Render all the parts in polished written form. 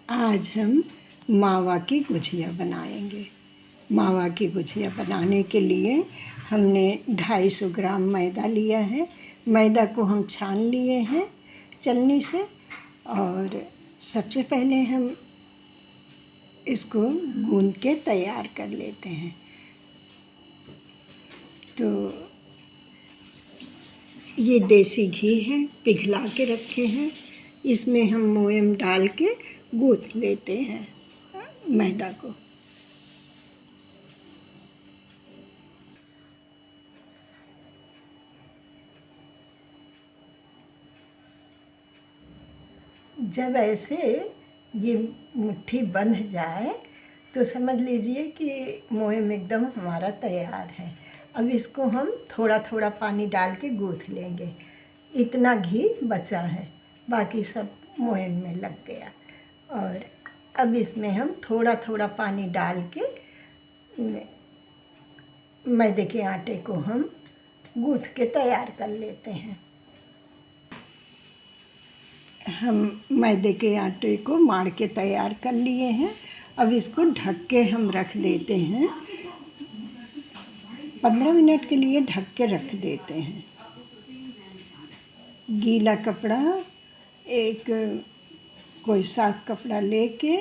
आज हम मावा की गुझिया बनाएंगे। मावा की गुझिया बनाने के लिए हमने 250 ग्राम मैदा लिया है। मैदा को हम छान लिए हैं छलनी से, और सबसे पहले हम इसको गूंद के तैयार कर लेते हैं। तो ये देसी घी है, पिघला के रखे हैं। इसमें हम मोयम डाल के गूंथ लेते हैं मैदा को। जब ऐसे ये मुट्ठी बंध जाए तो समझ लीजिए कि मोयम एकदम हमारा तैयार है। अब इसको हम थोड़ा थोड़ा पानी डाल के गूंथ लेंगे। इतना घी बचा है, बाकी सब मोयम में लग गया। और अब इसमें हम थोड़ा थोड़ा पानी डाल के मैदे के आटे को हम गूंथ के तैयार कर लेते हैं। हम मैदे के आटे को माड़ के तैयार कर लिए हैं। अब इसको ढक के हम रख देते हैं। 15 मिनट के लिए ढक के रख देते हैं। गीला कपड़ा, एक कोई साफ कपड़ा लेके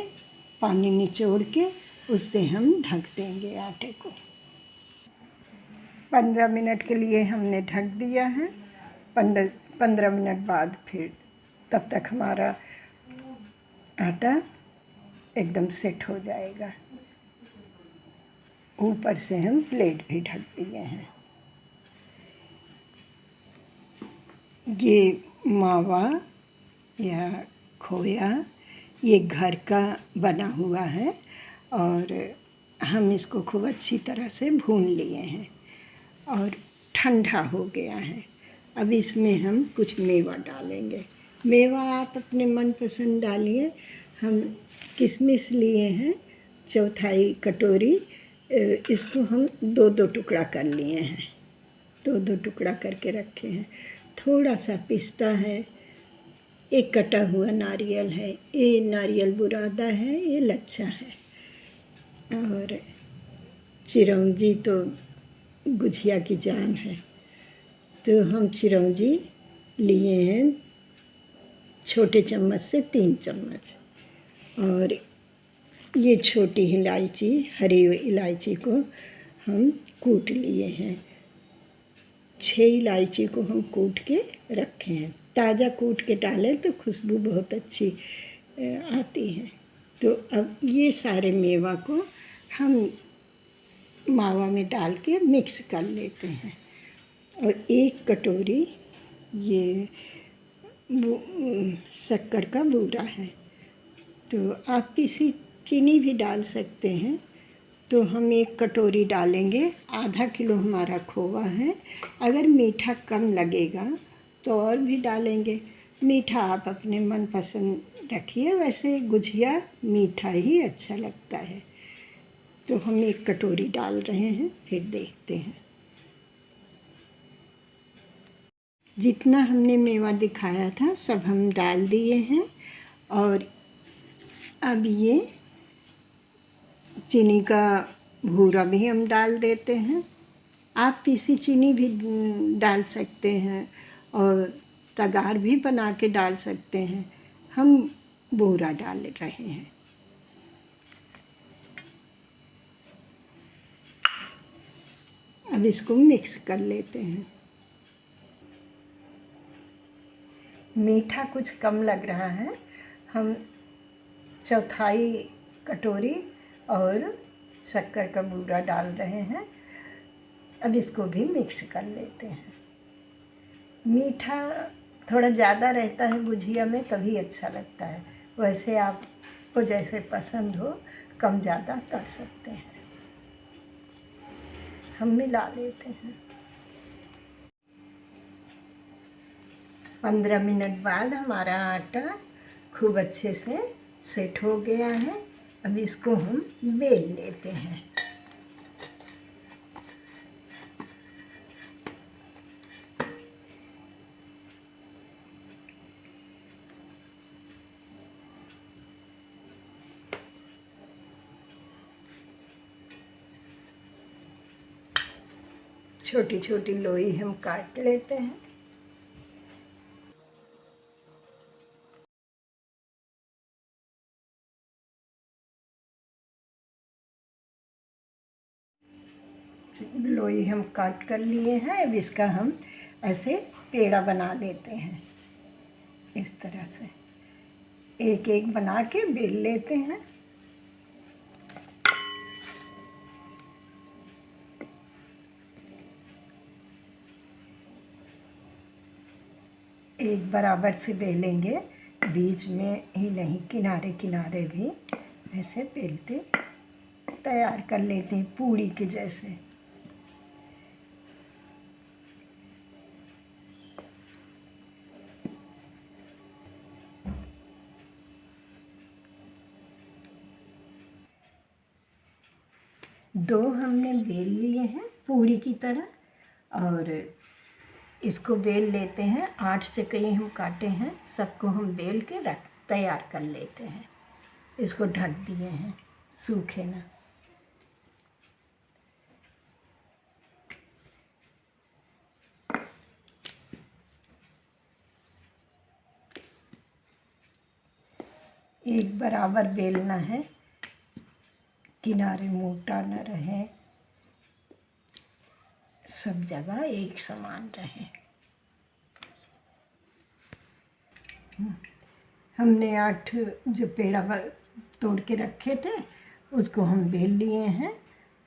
पानी निचोड़ के उससे हम ढक देंगे आटे को। 15 मिनट के लिए हमने ढक दिया है। 15 मिनट बाद फिर तब तक हमारा आटा एकदम सेट हो जाएगा। ऊपर से हम प्लेट भी ढक दिए हैं। ये मावा या खोया ये घर का बना हुआ है, और हम इसको खूब अच्छी तरह से भून लिए हैं और ठंडा हो गया है। अब इसमें हम कुछ मेवा डालेंगे। मेवा आप अपने मनपसंद डालिए। हम किशमिश लिए हैं 1/4 कटोरी। इसको हम 2-2 टुकड़ा कर लिए हैं, 2-2 टुकड़ा करके रखे हैं। थोड़ा सा पिस्ता है, एक कटा हुआ नारियल है। ये नारियल बुरादा है, ये लच्छा है। और चिरौंजी तो गुझिया की जान है, तो हम चिरौंजी लिए हैं छोटे चम्मच से 3 चम्मच। और ये छोटी इलायची, हरी इलायची को हम कूट लिए हैं। 6 इलायची को हम कूट के रखे हैं। ताज़ा कूट के डालें तो खुशबू बहुत अच्छी आती है। तो अब ये सारे मेवा को हम मावा में डाल के मिक्स कर लेते हैं। और 1 कटोरी ये शक्कर का बूरा है। तो आप किसी चीनी भी डाल सकते हैं। तो हम 1 कटोरी डालेंगे। आधा किलो हमारा खोवा है। अगर मीठा कम लगेगा तो और भी डालेंगे। मीठा आप अपने मन पसंद रखिए, वैसे गुझिया मीठा ही अच्छा लगता है। तो हम 1 कटोरी डाल रहे हैं, फिर देखते हैं। जितना हमने मेवा दिखाया था सब हम डाल दिए हैं। और अब ये चीनी का भूरा भी हम डाल देते हैं। आप पीसी चीनी भी डाल सकते हैं और तगार भी बना के डाल सकते हैं। हम भूरा डाल रहे हैं। अब इसको मिक्स कर लेते हैं। मीठा कुछ कम लग रहा है। हम 1/4 कटोरी और शक्कर का बूरा डाल रहे हैं। अब इसको भी मिक्स कर लेते हैं। मीठा थोड़ा ज़्यादा रहता है गुझिया में, तभी अच्छा लगता है। वैसे आपको जैसे पसंद हो कम ज़्यादा कर सकते हैं। हम मिला लेते हैं। 15 मिनट बाद हमारा आटा खूब अच्छे से सेट हो गया है। अब इसको हम बेल लेते हैं। छोटी छोटी लोई हम काट लेते हैं। लोई हम काट कर लिए हैं। अब इसका हम ऐसे पेड़ा बना लेते हैं। इस तरह से एक एक बना के बेल लेते हैं। एक बराबर से बेलेंगे, बीच में ही नहीं, किनारे किनारे भी ऐसे बेलते तैयार कर लेते हैं पूड़ी के जैसे। दो हमने बेल लिए हैं पूड़ी की तरह, और इसको बेल लेते हैं। 8 चकई हम काटे हैं, सबको हम बेल के रख तैयार कर लेते हैं। इसको ढक दिए हैं, सूखे ना। एक बराबर बेलना है, किनारे मोटा न रहे, सब जगह एक समान रहे। हमने 8 जो पेड़ा तोड़ के रखे थे उसको हम बेल लिए हैं।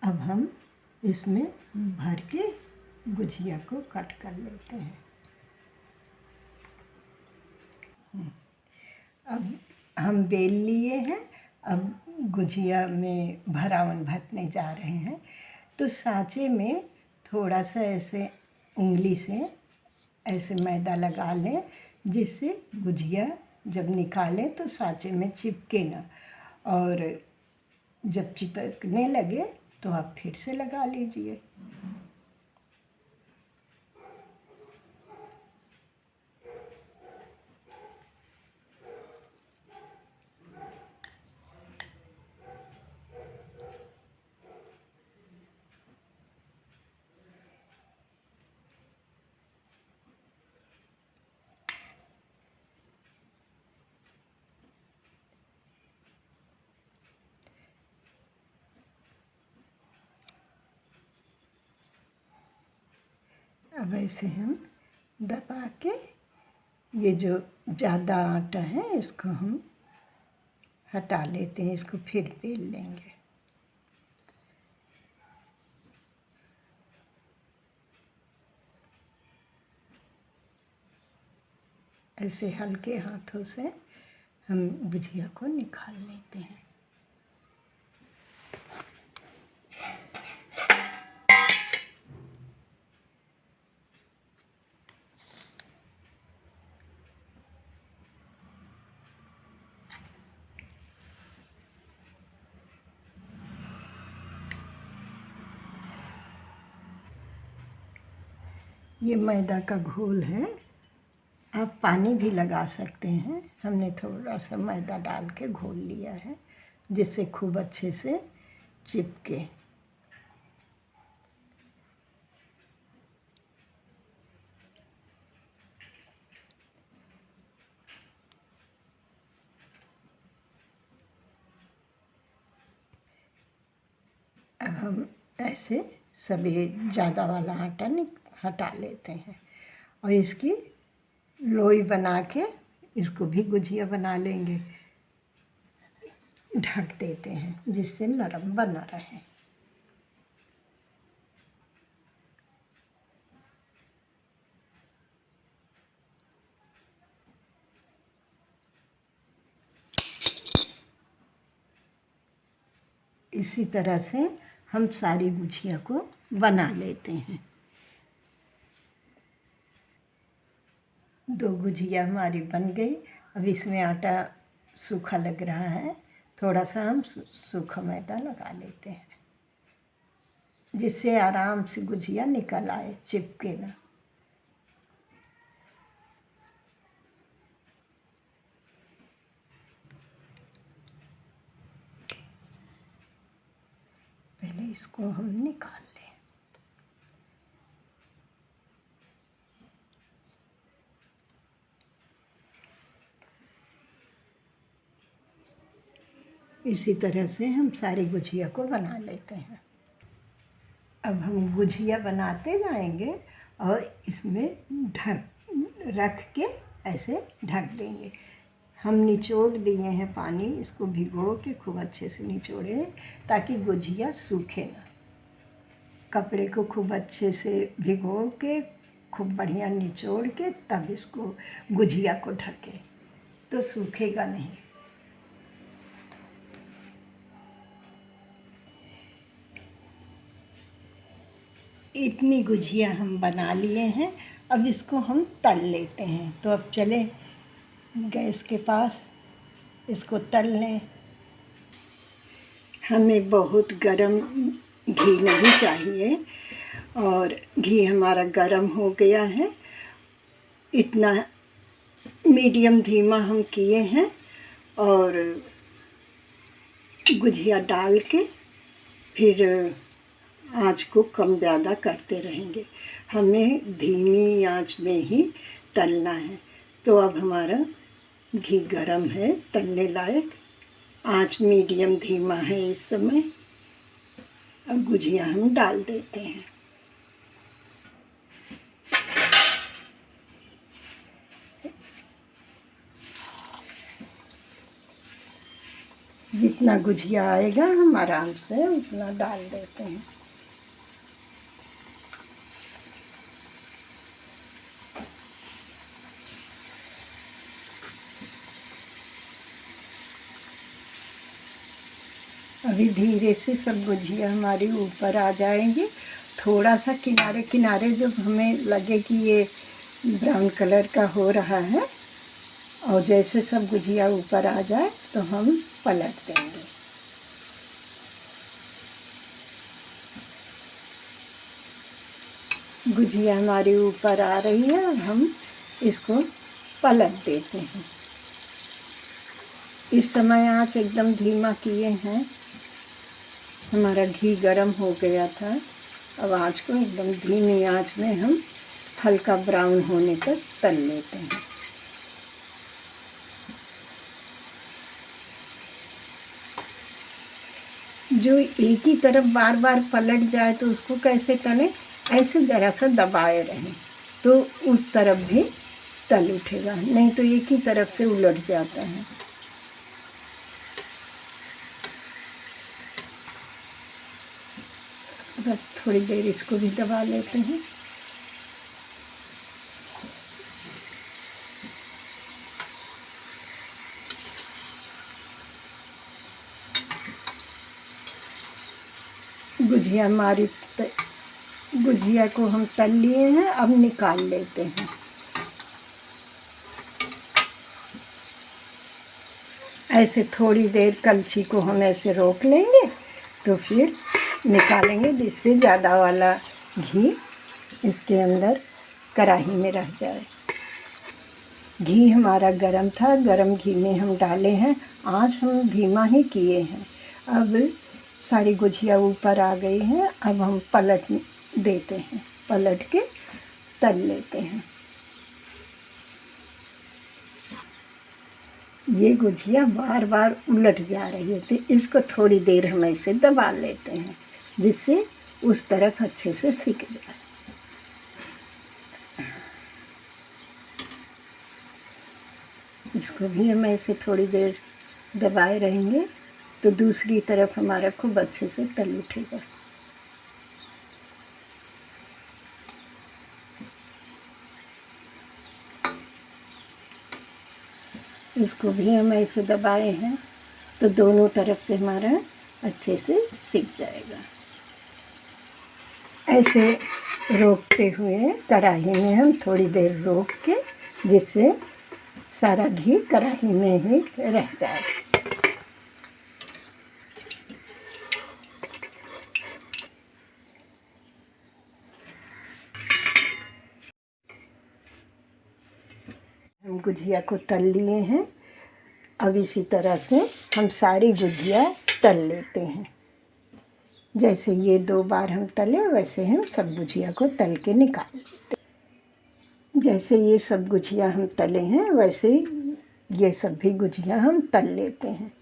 अब हम इसमें भर के गुजिया को कट कर लेते हैं। अब हम बेल लिए हैं। अब गुजिया में भरावन भरने जा रहे हैं। तो सांचे में थोड़ा सा ऐसे उंगली से ऐसे मैदा लगा लें, जिससे गुजिया जब निकालें तो सांचे में चिपके ना, और जब चिपकने लगे तो आप फिर से लगा लीजिए। अब ऐसे हम दबा के ये जो ज़्यादा आटा है इसको हम हटा लेते हैं। इसको फिर बेल लेंगे। ऐसे हल्के हाथों से हम गुजिया को निकाल लेते हैं। ये मैदा का घोल है, आप पानी भी लगा सकते हैं। हमने थोड़ा सा मैदा डाल के घोल लिया है, जिससे खूब अच्छे से चिपके। अब हम ऐसे सभी ज़्यादा वाला आटा हटा लेते हैं, और इसकी लोई बना के इसको भी गुजिया बना लेंगे। ढक देते हैं जिससे नरम बना रहे। इसी तरह से हम सारी गुजिया को बना लेते हैं। 2 गुजिया हमारी बन गई। अब इसमें आटा सूखा लग रहा है, थोड़ा सा हम सूखा मैदा लगा लेते हैं, जिससे आराम से गुजिया निकल आए, चिपके ना। पहले इसको हम निकाल लें। इसी तरह से हम सारी गुझिया को बना लेते हैं। अब हम गुझिया बनाते जाएंगे और इसमें ढक रख के ऐसे ढक देंगे। हम निचोड़ दिए हैं पानी, इसको भिगो के खूब अच्छे से निचोड़े ताकि गुझिया सूखे ना। कपड़े को खूब अच्छे से भिगो के खूब बढ़िया निचोड़ के तब इसको गुझिया को ढके तो सूखेगा नहीं। इतनी गुझिया हम बना लिए हैं, अब इसको हम तल लेते हैं। तो अब चले गैस के पास, इसको तल लें। हमें बहुत गरम घी नहीं चाहिए और घी हमारा गरम हो गया है। इतना मीडियम धीमा हम किए हैं और गुझिया डाल के फिर आँच को कम ज़्यादा करते रहेंगे। हमें धीमी आँच में ही तलना है। तो अब हमारा घी गरम है, तलने लायक। आँच मीडियम धीमा है इस समय। अब गुझिया हम डाल देते हैं। जितना गुझिया आएगा हम आराम से उतना डाल देते हैं। अभी धीरे से सब गुझिया हमारी ऊपर आ जाएंगी। थोड़ा सा किनारे किनारे जब हमें लगे कि ये ब्राउन कलर का हो रहा है और जैसे सब गुझिया ऊपर आ जाए तो हम पलट देंगे। गुझिया हमारी ऊपर आ रही है, अब हम इसको पलट देते हैं। इस समय आँच एकदम धीमा किए हैं। हमारा घी गरम हो गया था। अब आँच को एकदम धीमी आँच में हम हल्का ब्राउन होने तक तल लेते हैं। जो एक ही तरफ बार बार पलट जाए तो उसको कैसे तलें, ऐसे ज़रा सा दबाए रहें तो उस तरफ भी तल उठेगा, नहीं तो एक ही तरफ से उलट जाता है। बस थोड़ी देर इसको भी दबा लेते हैं। गुझिया को हम तल लिए हैं, अब निकाल लेते हैं। ऐसे थोड़ी देर कलछी को हम ऐसे रोक लेंगे तो फिर निकालेंगे, जिससे ज़्यादा वाला घी इसके अंदर कढ़ाई में रह जाए। घी हमारा गरम था, गरम घी में हम डाले हैं। आँच हम धीमा ही किए हैं। अब सारी गुझिया ऊपर आ गई हैं। अब हम पलट देते हैं, पलट के तल लेते हैं। ये गुझिया बार बार उलट जा रही है तो इसको थोड़ी देर हम ऐसे दबा लेते हैं, जिससे उस तरफ अच्छे से सिक जाए। इसको भी हम ऐसे थोड़ी देर दबाए रहेंगे तो दूसरी तरफ हमारा खूब अच्छे से तल उठेगा। इसको भी हम ऐसे दबाए हैं तो दोनों तरफ से हमारा अच्छे से सिक जाएगा। ऐसे रोकते हुए कढ़ाई में हम थोड़ी देर रोक के, जिससे सारा घी कढ़ाई में ही रह जाए। हम गुझिया को तल लिए हैं। अब इसी तरह से हम सारी गुझिया तल लेते हैं। जैसे ये 2 बार हम तले, वैसे हम सब गुझिया को तल के निकाल लेते हैं। जैसे ये सब गुझिया हम तले हैं, वैसे ये सब भी गुझिया हम तल लेते हैं।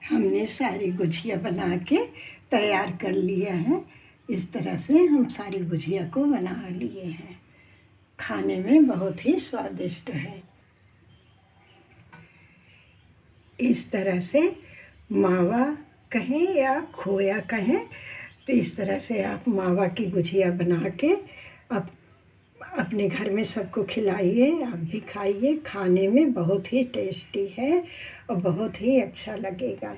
हमने सारी गुझिया बना के तैयार कर लिया है। इस तरह से हम सारी गुझिया को बना लिए हैं। खाने में बहुत ही स्वादिष्ट है। इस तरह से मावा कहें या खोया कहें, तो इस तरह से आप मावा की गुझिया बना के अपने घर में सबको खिलाइए, आप भी खाइए। खाने में बहुत ही टेस्टी है और बहुत ही अच्छा लगेगा।